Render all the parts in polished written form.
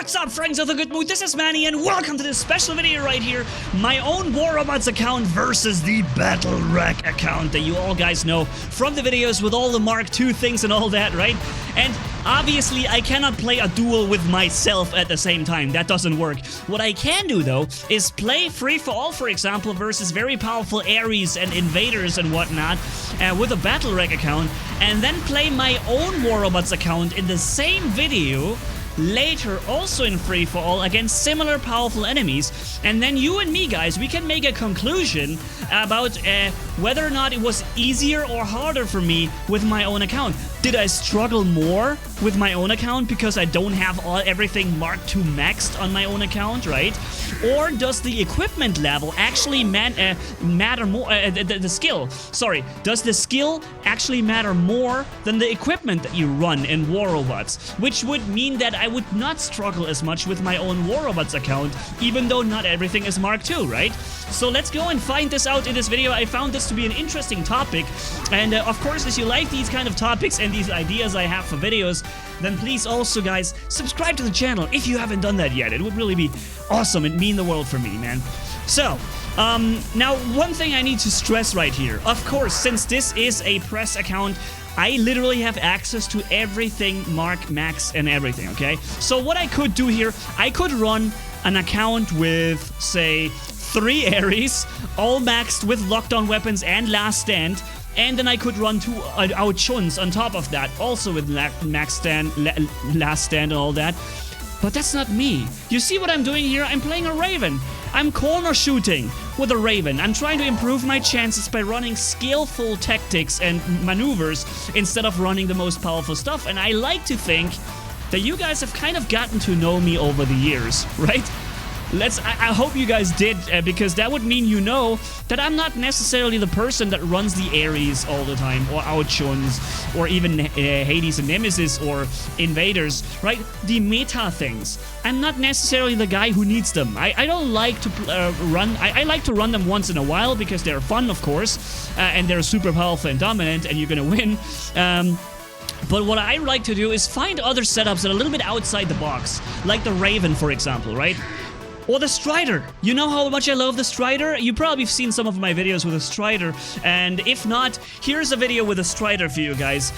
What's up, friends of the good mood? This is Manny, and welcome to this special video right here. My own War Robots account versus the Battle Rack account that you all guys know from the videos with all the Mk2 things and all that, right? And obviously, I cannot play a duel with myself at the same time. That doesn't work. What I can do, though, is play free-for-all, for example, versus very powerful Ares and Invaders and whatnot with a Battle Rack account, and then play my own War Robots account in the same video later, also in free-for-all, against similar powerful enemies. And then you and me, guys, we can make a conclusion about whether or not it was easier or harder for me with my own account. Did I struggle more with my own account because I don't have everything Mk2 maxed on my own account, right? Or does the equipment level actually matter more? The skill, sorry, does the skill actually matter more than the equipment that you run in War Robots? Which would mean that I would not struggle as much with my own War Robots account, even though not everything is Mk2, right? So let's go and find this out in this video. I found this to be an interesting topic, and of course, if you like these kind of topics and these ideas I have for videos, then please also, guys, subscribe to the channel if you haven't done that yet. It would really be awesome. It'd mean the world for me, man. So, now one thing I need to stress right here. Of course, since this is a press account, I literally have access to everything Mark, Max, and everything, okay? So what I could do here, I could run an account with, say, 3 Ares, all maxed with lockdown weapons and last stand, and then I could run 2 Chuns on top of that, also with max stand, last stand and all that. But that's not me. You see what I'm doing here? I'm playing a Raven. I'm corner shooting with a Raven. I'm trying to improve my chances by running skillful tactics and maneuvers instead of running the most powerful stuff. And I like to think that you guys have kind of gotten to know me over the years, right? I hope you guys did, because that would mean you know that I'm not necessarily the person that runs the Ares all the time, or Chuns, or even Hades and Nemesis, or Invaders, right? The meta things. I'm not necessarily the guy who needs them. I don't like to run... I like to run them once in a while, because they're fun, of course, and they're super powerful and dominant, and you're gonna win. But what I like to do is find other setups that are a little bit outside the box, like the Raven, for example, right? Or the Strider. You know how much I love the Strider? You probably have seen some of my videos with a Strider, and if not, here's a video with a Strider for you guys,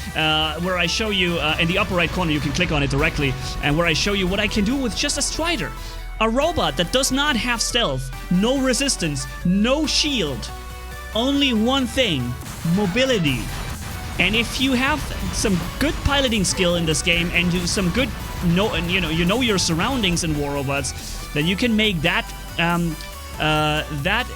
where I show you, in the upper right corner, you can click on it directly, and where I show you what I can do with just a Strider. A robot that does not have stealth, no resistance, no shield, only one thing, mobility. And if you have some good piloting skill in this game, and do some good, you know your surroundings in War Robots, then you can make that that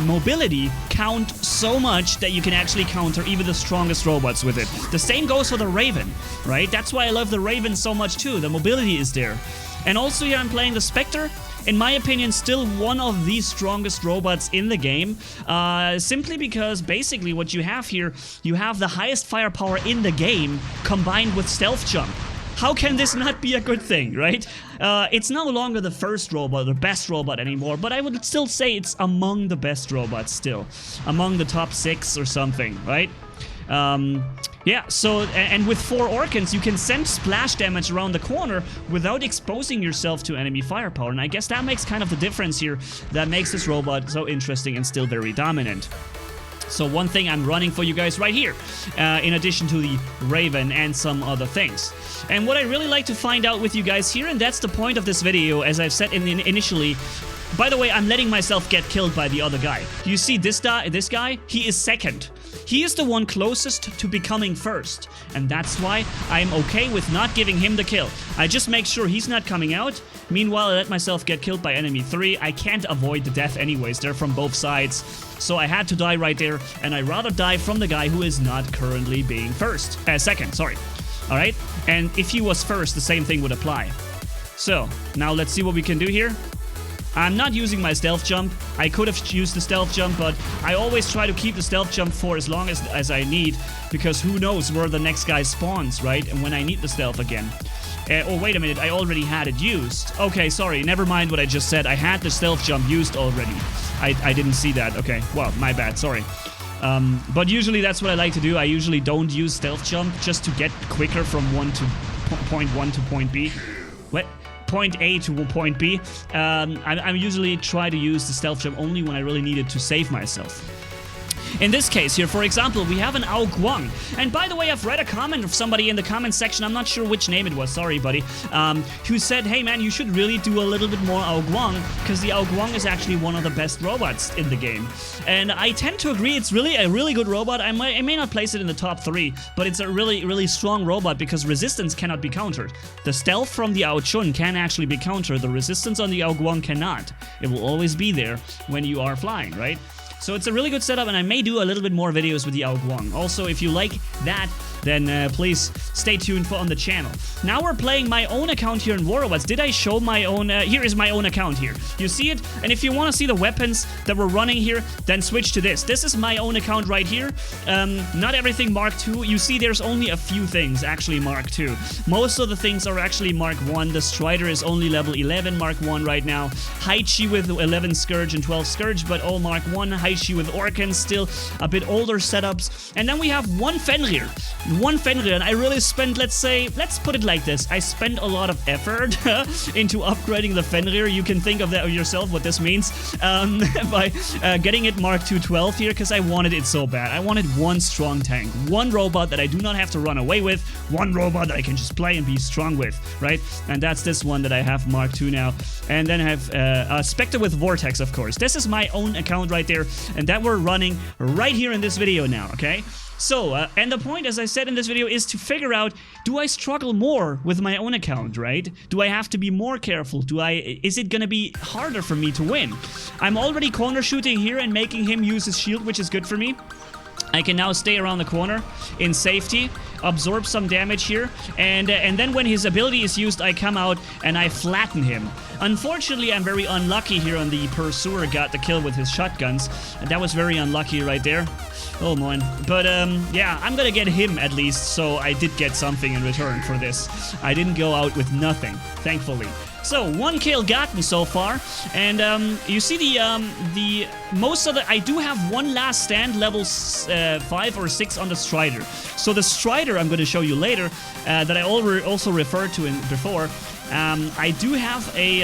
mobility count so much that you can actually counter even the strongest robots with it. The same goes for the Raven, right? That's why I love the Raven so much too. The mobility is there. And also here I'm playing the Spectre. In my opinion, still one of the strongest robots in the game, simply because basically what you have here, you have the highest firepower in the game combined with stealth jump. How can this not be a good thing, right? It's no longer the first robot, the best robot anymore, but I would still say it's among the best robots still. Among the top 6 or something, right? Yeah, so, and with 4 Orkans, you can send splash damage around the corner without exposing yourself to enemy firepower, and I guess that makes kind of the difference here that makes this robot so interesting and still very dominant. So one thing I'm running for you guys right here, in addition to the Raven and some other things. And what I really like to find out with you guys here, and that's the point of this video, as I've said initially. By the way, I'm letting myself get killed by the other guy. You see this guy? He is second. He is the one closest to becoming first. And that's why I'm okay with not giving him the kill. I just make sure he's not coming out. Meanwhile, I let myself get killed by enemy 3. I can't avoid the death anyways. They're from both sides. So I had to die right there. And I'd rather die from the guy who is not currently being second, sorry. Alright? And if he was first, the same thing would apply. So, now let's see what we can do here. I'm not using my stealth jump. I could have used the stealth jump, but I always try to keep the stealth jump for as long as I need, because who knows where the next guy spawns, right? And when I need the stealth again. Oh, wait a minute, I already had it used. Okay, sorry, never mind what I just said. I had the stealth jump used already. I didn't see that. Okay, well, my bad, sorry. But usually that's what I like to do. I usually don't use stealth jump just to get quicker from point 1 to point B. What? point A to point B. I usually try to use the stealth jump only when I really need it to save myself. In this case here, for example, we have an Aoguang. And by the way, I've read a comment of somebody in the comment section, I'm not sure which name it was, sorry buddy, who said, hey man, you should really do a little bit more Aoguang, because the Aoguang is actually one of the best robots in the game. And I tend to agree, it's really a really good robot. I may not place it in the top 3, but it's a really strong robot because resistance cannot be countered. The stealth from the Aochun can actually be countered, the resistance on the Aoguang cannot. It will always be there when you are flying, right? So it's a really good setup, and I may do a little bit more videos with the Aoguang. Also, if you like that, then please stay tuned on the channel. Now we're playing my own account here in War Robots. Did I show my own? Here is my own account here. You see it? And if you want to see the weapons that we're running here, then switch to this. This is my own account right here. Not everything Mark II. You see there's only a few things actually Mark II. Most of the things are actually Mark I. The Strider is only level 11 Mark I right now. Hize with 11 Scourge and 12 Scourge, but all Mark I. Hize with Orkan, still a bit older setups. And then we have one Fenrir. One Fenrir, and I really spent, let's put it like this, I spent a lot of effort into upgrading the Fenrir. You can think of that yourself, what this means, by getting it Mark II 12 here, because I wanted it so bad. I wanted one strong tank, one robot that I do not have to run away with, one robot that I can just play and be strong with, right? And that's this one that I have Mark II now. And then I have a Spectre with Vortex, of course. This is my own account right there, and that we're running right here in this video now, okay? So, and the point, as I said in this video, is to figure out, do I struggle more with my own account, right? Do I have to be more careful? Is it gonna be harder for me to win? I'm already corner shooting here and making him use his shield, which is good for me. I can now stay around the corner in safety, absorb some damage here, and then when his ability is used, I come out and I flatten him. Unfortunately, I'm very unlucky here on the Pursuer, got the kill with his shotguns, and that was very unlucky right there. Oh man. But yeah, I'm gonna get him at least, so I did get something in return for this. I didn't go out with nothing, thankfully. So, 1 kill gotten so far, and you see the most of the, I do have one last stand, level 5 or 6 on the Strider. So the Strider I'm going to show you later, that I also referred to before, I do have a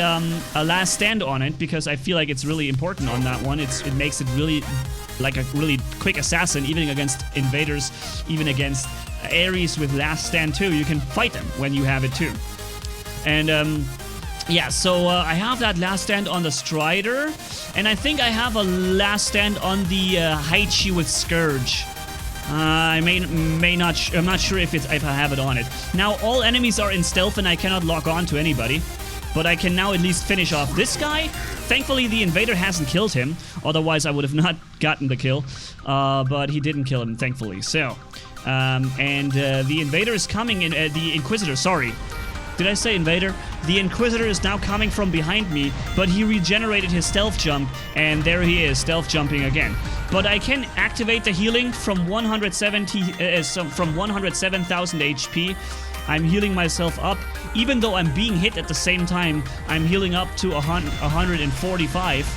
last stand on it, because I feel like it's really important on that one. It makes it really, like a really quick assassin, even against invaders, even against Ares with last stand too. You can fight them when you have it too. And yeah, so I have that last stand on the Strider, and I think I have a last stand on the Hize with Scourge. I may not. I'm not sure if I have it on it. Now all enemies are in stealth, and I cannot lock on to anybody. But I can now at least finish off this guy. Thankfully, the invader hasn't killed him. Otherwise, I would have not gotten the kill. But he didn't kill him, thankfully. So, the invader is coming in. The Inquisitor. Sorry. Did I say invader? The Inquisitor is now coming from behind me, but he regenerated his stealth jump, and there he is, stealth jumping again. But I can activate the healing from 107,000 HP. I'm healing myself up. Even though I'm being hit at the same time, I'm healing up to 145.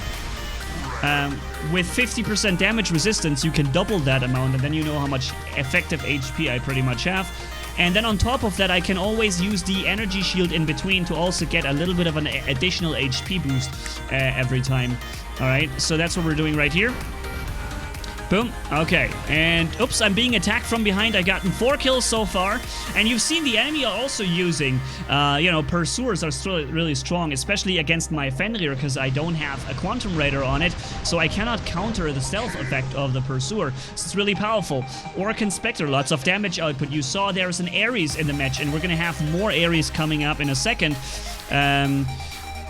With 50% damage resistance, you can double that amount, and then you know how much effective HP I pretty much have. And then on top of that, I can always use the energy shield in between to also get a little bit of an additional HP boost every time. Alright, so that's what we're doing right here. Boom. Okay. And, oops, I'm being attacked from behind. I gotten 4 kills so far. And you've seen the enemy are also using, you know, Pursuers are still really strong, especially against my Fenrir, because I don't have a Quantum Raider on it, so I cannot counter the stealth effect of the Pursuer. So it's really powerful. Orkan Spectre, lots of damage output. You saw there's an Ares in the match, and we're going to have more Ares coming up in a second.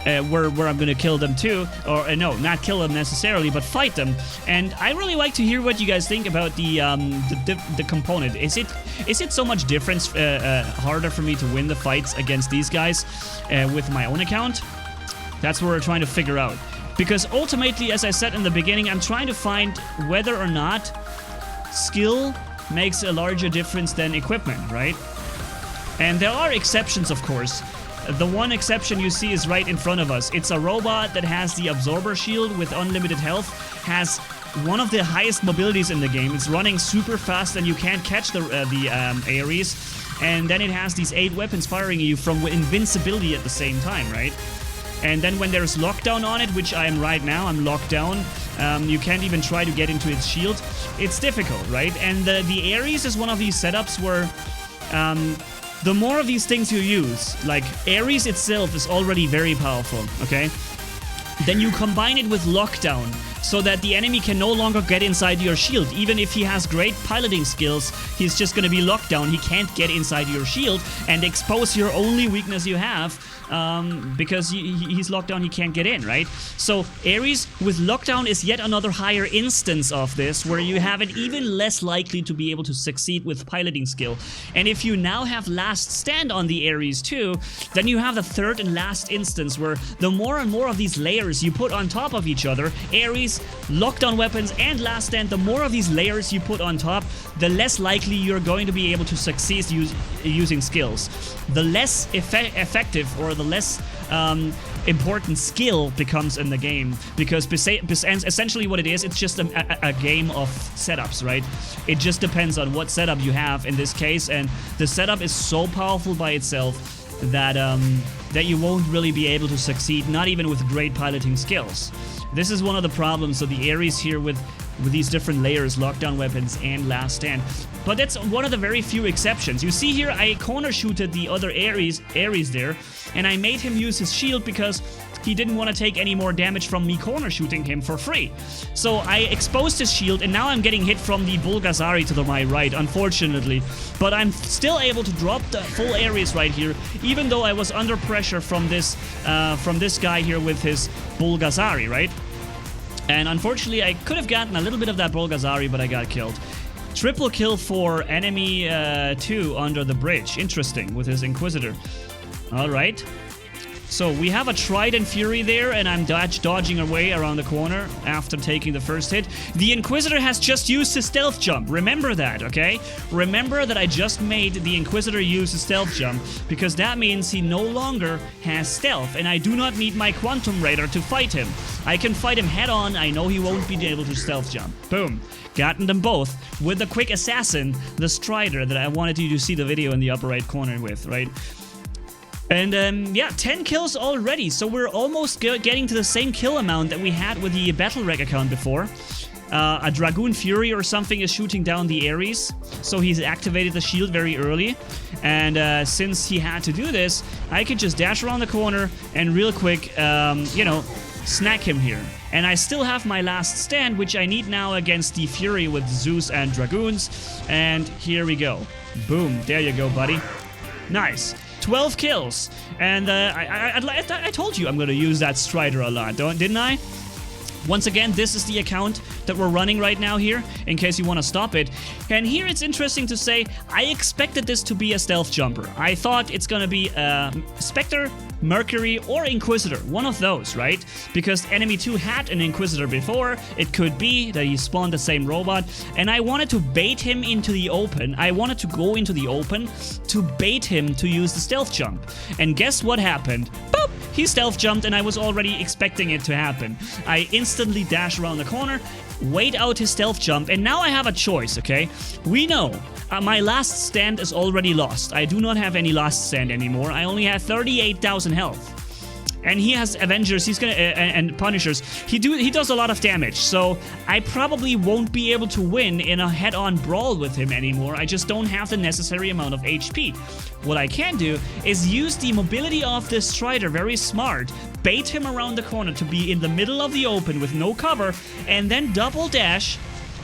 Where I'm gonna kill them too, or no, not kill them necessarily, but fight them. And I really like to hear what you guys think about the component. Is it so much difference harder for me to win the fights against these guys with my own account? That's what we're trying to figure out. Because ultimately, as I said in the beginning, I'm trying to find whether or not skill makes a larger difference than equipment, right? And there are exceptions, of course. The one exception you see is right in front of us. It's a robot that has the Absorber Shield with unlimited health, has one of the highest mobilities in the game. It's running super fast, and you can't catch the Ares. and then it has these 8 weapons firing you from invincibility at the same time, right? And then when there's lockdown on it, which I am right now, I'm locked down, you can't even try to get into its shield. It's difficult, right? And the Ares is one of these setups where the more of these things you use, like Ares itself is already very powerful, okay? Then you combine it with lockdown, so that the enemy can no longer get inside your shield. Even if he has great piloting skills, he's just gonna be locked down. He can't get inside your shield and expose your only weakness you have, because he's locked down, he can't get in, right? So Ares with lockdown is yet another higher instance of this, where you have it even less likely to be able to succeed with piloting skill. And if you now have last stand on the Ares too, then you have the third and last instance where the more and more of these layers you put on top of each other, Ares, lockdown weapons, and last stand, the more of these layers you put on top, the less likely you're going to be able to succeed using skills. The less effective or the less important skill becomes in the game, because essentially what it is, it's just a game of setups, right? It just depends on what setup you have in this case, and the setup is so powerful by itself that that you won't really be able to succeed, not even with great piloting skills. This is one of the problems of the Ares here with these different layers, lockdown weapons and last stand. But that's one of the very few exceptions. You see here, I corner shooted the other Ares there, and I made him use his shield because he didn't want to take any more damage from me corner shooting him for free. So I exposed his shield, and now I'm getting hit from the Bulgazari to my right, unfortunately. But I'm still able to drop the full Ares right here, even though I was under pressure from this guy here with his Bulgazari, right? And unfortunately, I could have gotten a little bit of that Bulgazari, but I got killed. Triple kill for enemy 2 under the bridge. Interesting, with his Inquisitor. Alright. So we have a Trident Fury there, and I'm dodging away around the corner after taking the first hit. The Inquisitor has just used his stealth jump. Remember that, okay? Remember that I just made the Inquisitor use his stealth jump, because that means he no longer has stealth, and I do not need my Quantum Raider to fight him. I can fight him head on. I know he won't be able to stealth jump. Boom. Gotten them both with the quick assassin, the Strider that I wanted you to see the video in the upper right corner with, right? And yeah, 10 kills already, so we're almost getting to the same kill amount that we had with the Battle Wreck account before. A Dragoon Fury or something is shooting down the Ares, so he's activated the shield very early. And since he had to do this, I could just dash around the corner and real quick, you know, snack him here. And I still have my last stand, which I need now against the Fury with Zeus and Dragoons. And here we go. Boom, there you go, buddy. Nice. 12 kills, and I told you I'm gonna use that Strider a lot, didn't I? Once again, this is the account that we're running right now here, in case you want to stop it. And here it's interesting to say, I expected this to be a stealth jumper. I thought it's gonna be Spectre, Mercury, or Inquisitor, one of those, right? Because enemy 2 had an Inquisitor before. It could be that he spawned the same robot, and I wanted to bait him into the open. I wanted to go into the open to bait him to use the stealth jump. And guess what happened? Boop! He stealth jumped, and I was already expecting it to happen. I instantly dash around the corner, wait out his stealth jump, and now I have a choice, okay? We know my last stand is already lost. I do not have any last stand anymore. I only have 38,000 health. And he has Avengers, he's gonna, and Punishers. He does a lot of damage, so I probably won't be able to win in a head-on brawl with him anymore. I just don't have the necessary amount of HP. What I can do is use the mobility of this Strider very smart, bait him around the corner to be in the middle of the open with no cover, and then double dash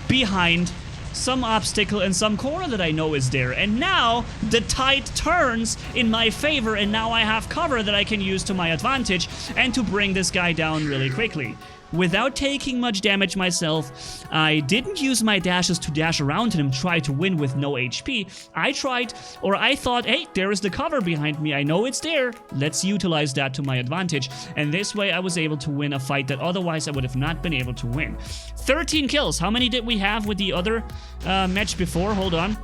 behind some obstacle in some corner that I know is there. And now the tide turns in my favor, and now I have cover that I can use to my advantage and to bring this guy down really quickly. Without taking much damage myself, I didn't use my dashes to dash around him and try to win with no HP. I thought, hey, there is the cover behind me. I know it's there. Let's utilize that to my advantage. And this way I was able to win a fight that otherwise I would have not been able to win. 13 kills. How many did we have with the other match before? Hold on.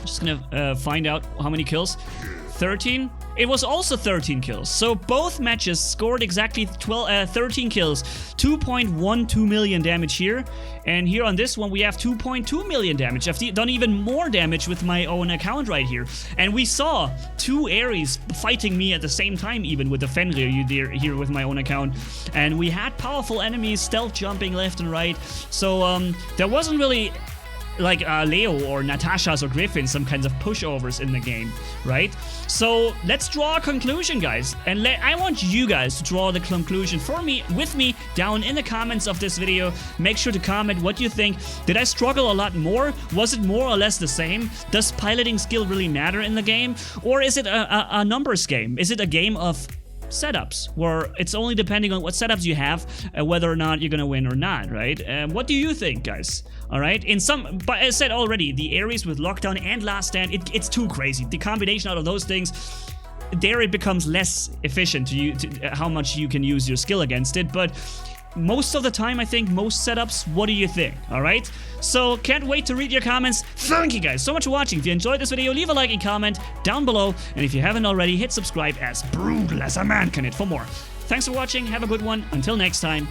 Just gonna find out how many kills. 13, it was also 13 kills. So both matches scored exactly 13 kills, 2.12 million damage here. And here on this one, we have 2.2 million damage. I've done even more damage with my own account right here. And we saw 2 Ares fighting me at the same time, even with the Fenrir here with my own account. And we had powerful enemies stealth jumping left and right. So there wasn't really like Leo or Natasha's or Griffin, some kinds of pushovers in the game, right? So let's draw a conclusion, guys, and I want you guys to draw the conclusion with me down in the comments of this video. Make sure to comment what you think. Did I struggle a lot more? Was it more or less the same? Does piloting skill really matter in the game, or is it a numbers game? Is it a game of setups where it's only depending on what setups you have whether or not you're gonna win or not, right? What do you think, guys? All right, but as I said already, the Ares with Lockdown and Last Stand, it's too crazy. The combination out of those things, there it becomes less efficient to how much you can use your skill against it. But most of the time, I think, most setups, what do you think? All right, so can't wait to read your comments. Thank you guys so much for watching. If you enjoyed this video, leave a like and comment down below, and if you haven't already, hit subscribe, as brutal as a man can hit for more. Thanks for watching, have a good one, until next time.